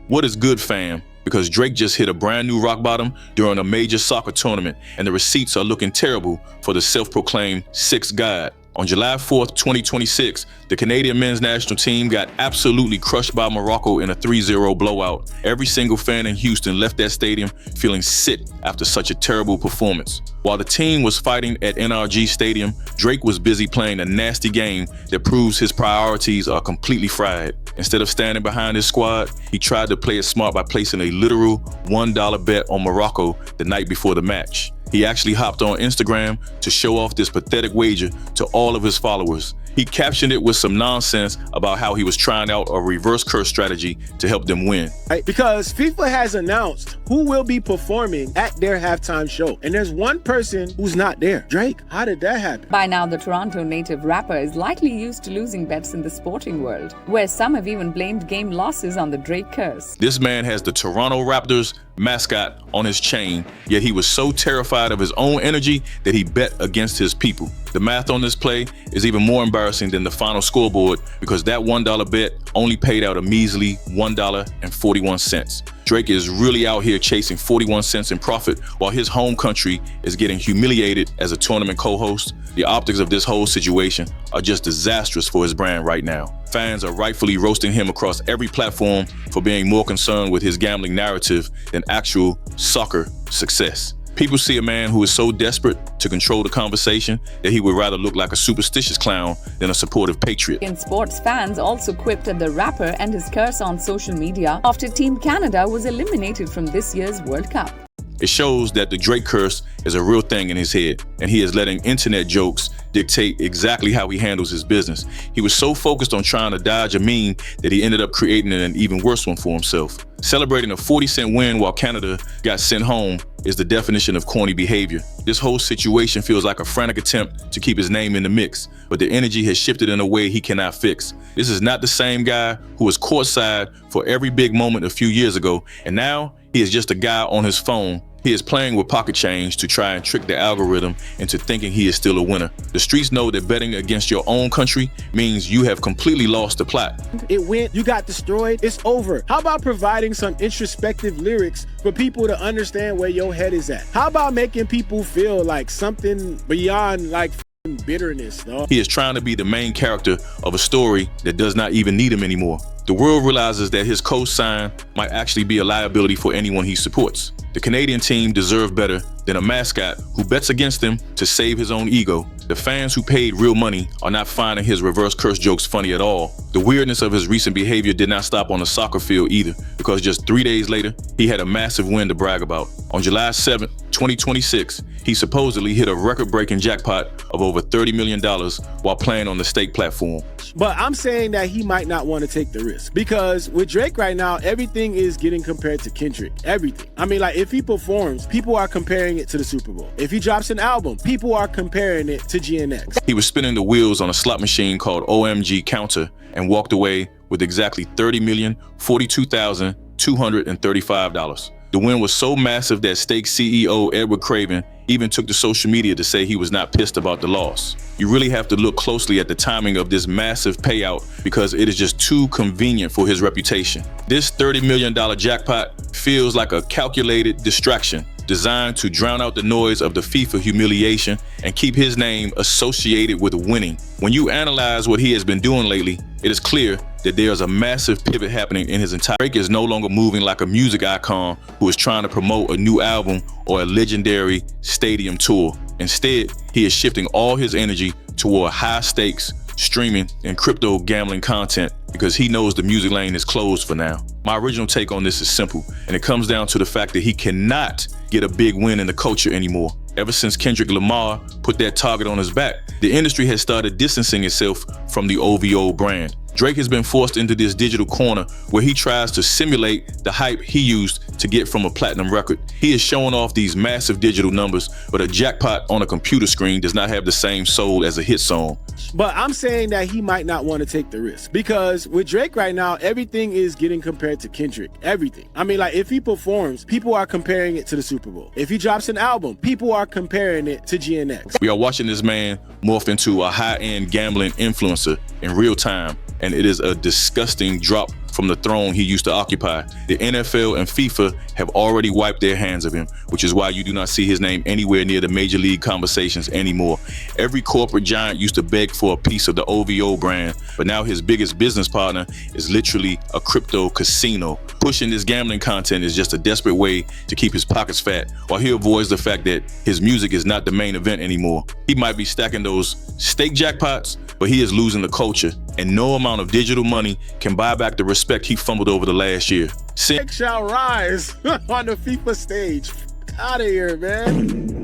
What is good, fam? Because Drake just hit a brand new rock bottom during a major soccer tournament, and the receipts are looking terrible for the self-proclaimed sixth god. On July 4th, 2026, the Canadian men's national team got absolutely crushed by Morocco in a 3-0 blowout. Every single fan in Houston left that stadium feeling sick after such a terrible performance. While the team was fighting at NRG Stadium, Drake was busy playing a nasty game that proves his priorities are completely fried. Instead of standing behind his squad, he tried to play it smart by placing a literal $1 bet on Morocco the night before the match. He actually hopped on Instagram to show off this pathetic wager to all of his followers. He captioned it with some nonsense about how he was trying out a reverse curse strategy to help them win. Because FIFA has announced who will be performing at their halftime show. And there's one person who's not there. Drake, how did that happen? By now, the Toronto native rapper is likely used to losing bets in the sporting world, where some have even blamed game losses on the Drake curse. This man has the Toronto Raptors mascot on his chain, yet he was so terrified of his own energy that he bet against his people. The math on this play is even more embarrassing than the final scoreboard because that $1 bet only paid out a measly $1.41. Drake is really out here chasing 41 cents in profit while his home country is getting humiliated as a tournament co-host. The optics of this whole situation are just disastrous for his brand right now. Fans are rightfully roasting him across every platform for being more concerned with his gambling narrative than actual soccer success. People see a man who is so desperate to control the conversation that he would rather look like a superstitious clown than a supportive patriot. In sports, fans also quipped at the rapper and his curse on social media after Team Canada was eliminated from this year's World Cup. It shows that the Drake curse is a real thing in his head, and he is letting internet jokes dictate exactly how he handles his business. He was so focused on trying to dodge a meme that he ended up creating an even worse one for himself. Celebrating a 40-cent win while Canada got sent home is the definition of corny behavior. This whole situation feels like a frantic attempt to keep his name in the mix, but the energy has shifted in a way he cannot fix. This is not the same guy who was courtside for every big moment a few years ago, and now he is just a guy on his phone. He is playing with pocket change to try and trick the algorithm into thinking he is still a winner. The streets know that betting against your own country means you have completely lost the plot. It went, you got destroyed, it's over. How about providing some introspective lyrics for people to understand where your head is at? How about making people feel like something beyond like bitterness, dog? He is trying to be the main character of a story that does not even need him anymore. The world realizes that his co-sign might actually be a liability for anyone he supports. The Canadian team deserve better than a mascot who bets against them to save his own ego. The fans who paid real money are not finding his reverse curse jokes funny at all. The weirdness of his recent behavior did not stop on the soccer field either, because just 3 days later, he had a massive win to brag about. On July 7th, 2026, he supposedly hit a record-breaking jackpot of over $30 million while playing on the stake platform. But I'm saying that he might not want to take the risk because with Drake right now, everything is getting compared to Kendrick. Everything. I mean, like if he performs, people are comparing it to the Super Bowl. If he drops an album, people are comparing it to GNX. He was spinning the wheels on a slot machine called OMG Counter and walked away with exactly $30,042,235. The win was so massive that Stake CEO Edward Craven even took to social media to say he was not pissed about the loss. You really have to look closely at the timing of this massive payout because it is just too convenient for his reputation. This $30 million jackpot feels like a calculated distraction designed to drown out the noise of the FIFA humiliation and keep his name associated with winning. When you analyze what he has been doing lately, it is clear that there is a massive pivot happening in his entire. Drake is no longer moving like a music icon who is trying to promote a new album or a legendary stadium tour. Instead, he is shifting all his energy toward high stakes streaming and crypto gambling content because he knows the music lane is closed for now. My original take on this is simple, and it comes down to the fact that he cannot get a big win in the culture anymore. Ever since Kendrick Lamar put that target on his back, the industry has started distancing itself from the OVO brand. Drake has been forced into this digital corner where he tries to simulate the hype he used to get from a platinum record. He is showing off these massive digital numbers, but a jackpot on a computer screen does not have the same soul as a hit song. But I'm saying that he might not want to take the risk because with Drake right now, everything is getting compared to Kendrick. Everything. I mean, like if he performs, people are comparing it to the Super Bowl. If he drops an album, people are comparing it to GNX. We are watching this man morph into a high-end gambling influencer in real time, and it is a disgusting drop from the throne he used to occupy. The NFL and FIFA have already wiped their hands of him, which is why you do not see his name anywhere near the major league conversations anymore. Every corporate giant used to beg for a piece of the OVO brand, but now his biggest business partner is literally a crypto casino. Pushing this gambling content is just a desperate way to keep his pockets fat, while he avoids the fact that his music is not the main event anymore. He might be stacking those stake jackpots, but he is losing the culture, and no amount of digital money can buy back the respect he fumbled over the last year. Drake shall rise on the FIFA stage. Out of here, man.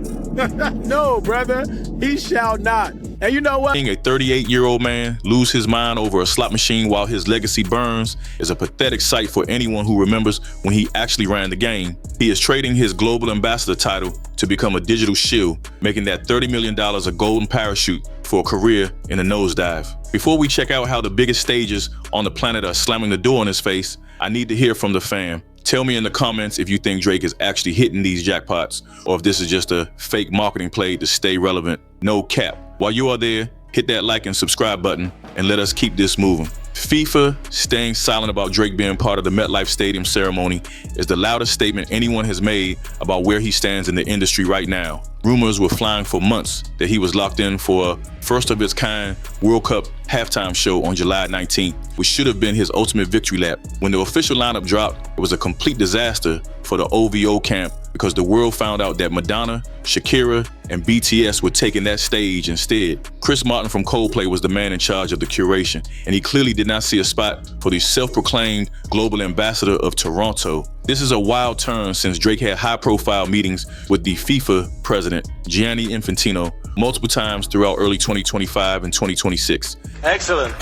No, brother, he shall not. And you know what? Seeing a 38-year-old man lose his mind over a slot machine while his legacy burns is a pathetic sight for anyone who remembers when he actually ran the game. He is trading his global ambassador title to become a digital shill, making that $30 million a golden parachute for a career in a nosedive. Before we check out how the biggest stages on the planet are slamming the door in his face, I need to hear from the fam. Tell me in the comments if you think Drake is actually hitting these jackpots, or if this is just a fake marketing play to stay relevant. No cap. While you are there, hit that like and subscribe button and let us keep this moving. FIFA staying silent about Drake being part of the MetLife Stadium ceremony is the loudest statement anyone has made about where he stands in the industry right now. Rumors were flying for months that he was locked in for a first-of-its-kind World Cup halftime show on July 19th, which should have been his ultimate victory lap. When the official lineup dropped, it was a complete disaster for the OVO camp because the world found out that Madonna, Shakira, and BTS were taking that stage instead. Chris Martin from Coldplay was the man in charge of the curation, and he clearly did not see a spot for the self-proclaimed global ambassador of Toronto. This is a wild turn since Drake had high-profile meetings with the FIFA president, Gianni Infantino, multiple times throughout early 2025 and 2026. Excellent.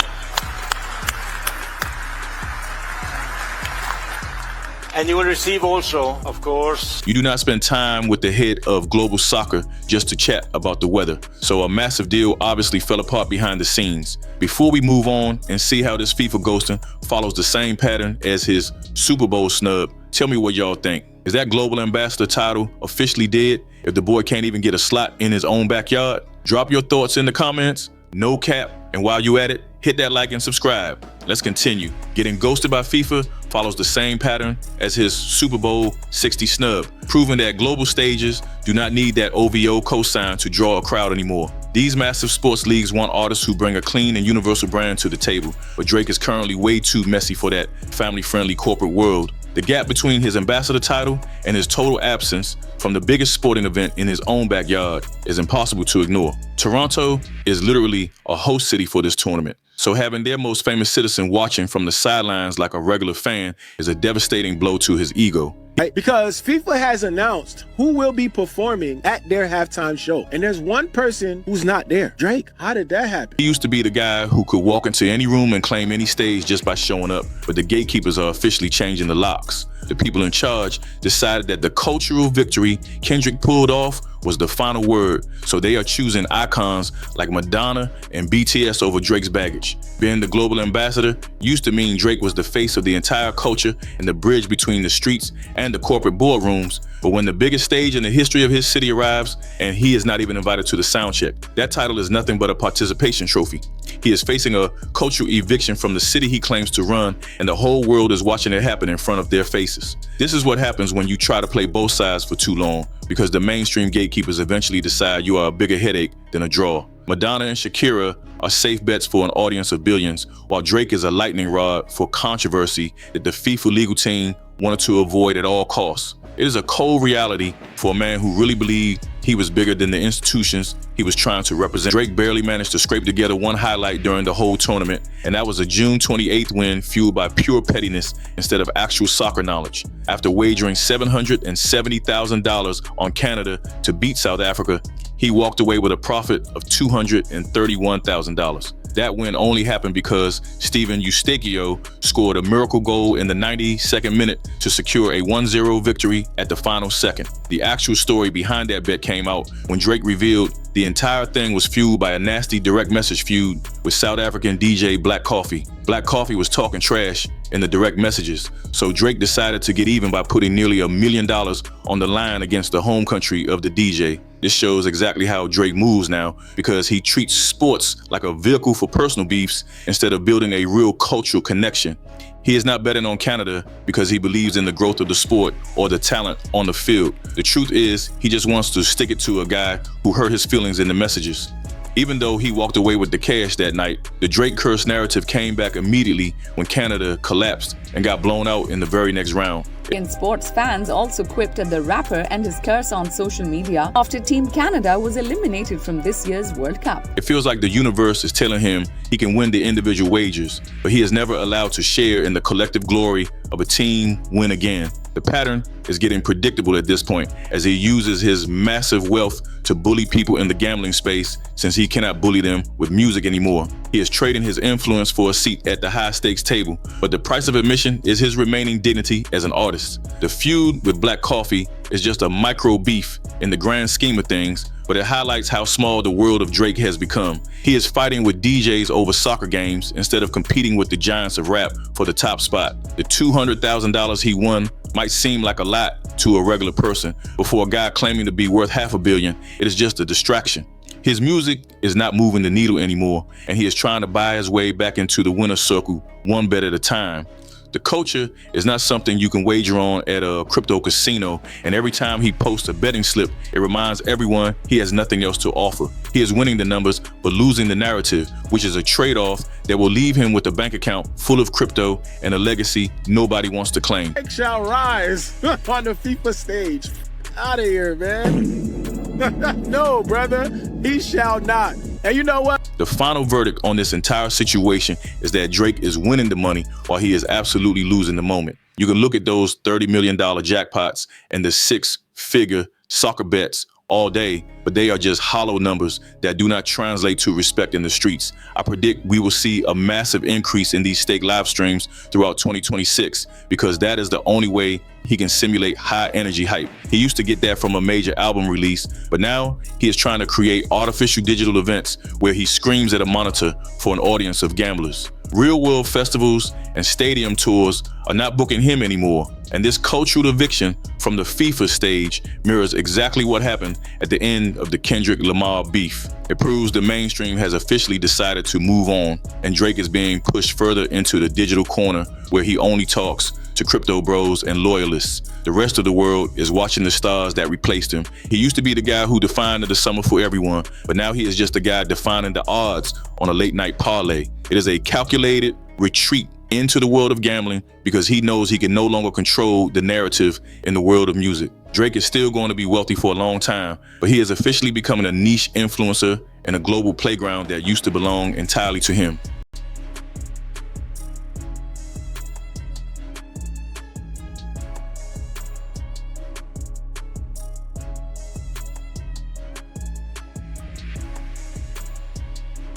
And you will receive also, of course. You do not spend time with the head of global soccer just to chat about the weather. So a massive deal obviously fell apart behind the scenes. Before we move on and see how this FIFA ghosting follows the same pattern as his Super Bowl snub, tell me what y'all think. Is that global ambassador title officially dead if the boy can't even get a slot in his own backyard? Drop your thoughts in the comments. No cap. And while you at it, hit that like and subscribe. Let's continue. Getting ghosted by FIFA follows the same pattern as his Super Bowl 60 snub, proving that global stages do not need that OVO cosign to draw a crowd anymore. These massive sports leagues want artists who bring a clean and universal brand to the table, but Drake is currently way too messy for that family-friendly corporate world. The gap between his ambassador title and his total absence from the biggest sporting event in his own backyard is impossible to ignore. Toronto is literally a host city for this tournament, so having their most famous citizen watching from the sidelines like a regular fan is a devastating blow to his ego. Right? Because FIFA has announced who will be performing at their halftime show. And there's one person who's not there. Drake, how did that happen? He used to be the guy who could walk into any room and claim any stage just by showing up, but the gatekeepers are officially changing the locks. The people in charge decided that the cultural victory Kendrick pulled off was the final word, so they are choosing icons like Madonna and BTS over Drake's baggage. Being the global ambassador used to mean Drake was the face of the entire culture and the bridge between the streets and the corporate boardrooms, but when the biggest stage in the history of his city arrives and he is not even invited to the sound check, that title is nothing but a participation trophy. He is facing a cultural eviction from the city he claims to run, and the whole world is watching it happen in front of their faces. This is what happens when you try to play both sides for too long, because the mainstream gatekeepers eventually decide you are a bigger headache than a draw. Madonna and Shakira are safe bets for an audience of billions, while Drake is a lightning rod for controversy that the FIFA legal team wanted to avoid at all costs. It is a cold reality for a man who really believed he was bigger than the institutions he was trying to represent. Drake barely managed to scrape together one highlight during the whole tournament, and that was a June 28th win fueled by pure pettiness instead of actual soccer knowledge. After wagering $770,000 on Canada to beat South Africa, he walked away with a profit of $231,000. That win only happened because Steven Eustachio scored a miracle goal in the 92nd minute to secure a 1-0 victory at the final second. The actual story behind that bet came out when Drake revealed the entire thing was fueled by a nasty direct message feud with South African DJ Black Coffee. Black Coffee was talking trash in the direct messages, so Drake decided to get even by putting nearly $1 million on the line against the home country of the DJ. This shows exactly how Drake moves now, because he treats sports like a vehicle for personal beefs instead of building a real cultural connection. He is not betting on Canada because he believes in the growth of the sport or the talent on the field. The truth is, he just wants to stick it to a guy who hurt his feelings in the messages. Even though he walked away with the cash that night, the Drake curse narrative came back immediately when Canada collapsed and got blown out in the very next round. In sports, fans also quipped at the rapper and his curse on social media after Team Canada was eliminated from this year's World Cup. It feels like the universe is telling him he can win the individual wagers, but he is never allowed to share in the collective glory of a team win again. The pattern is getting predictable at this point, as he uses his massive wealth to bully people in the gambling space, since he cannot bully them with music anymore. He is trading his influence for a seat at the high-stakes table, but the price of admission is his remaining dignity as an artist. The feud with Black Coffee is just a micro beef in the grand scheme of things, but it highlights how small the world of Drake has become. He is fighting with DJs over soccer games instead of competing with the giants of rap for the top spot. The $200,000 he won might seem like a lot to a regular person, but for a guy claiming to be worth $500 million, it is just a distraction. His music is not moving the needle anymore, and he is trying to buy his way back into the winner's circle, one bet at a time. The culture is not something you can wager on at a crypto casino, and every time he posts a betting slip, it reminds everyone he has nothing else to offer. He is winning the numbers, but losing the narrative, which is a trade-off that will leave him with a bank account full of crypto and a legacy nobody wants to claim. Drake shall rise on the FIFA stage. Out of here, man. No, brother, he shall not. And you know what? The final verdict on this entire situation is that Drake is winning the money while he is absolutely losing the moment. You can look at those $30 million jackpots and the six-figure soccer bets all day, but they are just hollow numbers that do not translate to respect in the streets. I predict we will see a massive increase in these stake live streams throughout 2026, because that is the only way he can simulate high energy hype. He used to get that from a major album release, but now he is trying to create artificial digital events where he screams at a monitor for an audience of gamblers. Real world festivals and stadium tours are not booking him anymore, and this cultural eviction from the FIFA stage mirrors exactly what happened at the end of the Kendrick Lamar beef. It proves the mainstream has officially decided to move on, and Drake is being pushed further into the digital corner where he only talks to crypto bros and loyalists. The rest of the world is watching the stars that replaced him. He used to be the guy who defined the summer for everyone, but now he is just the guy defining the odds on a late night parlay. It is a calculated retreat into the world of gambling because he knows he can no longer control the narrative in the world of music. Drake is still going to be wealthy for a long time, but he is officially becoming a niche influencer in a global playground that used to belong entirely to him.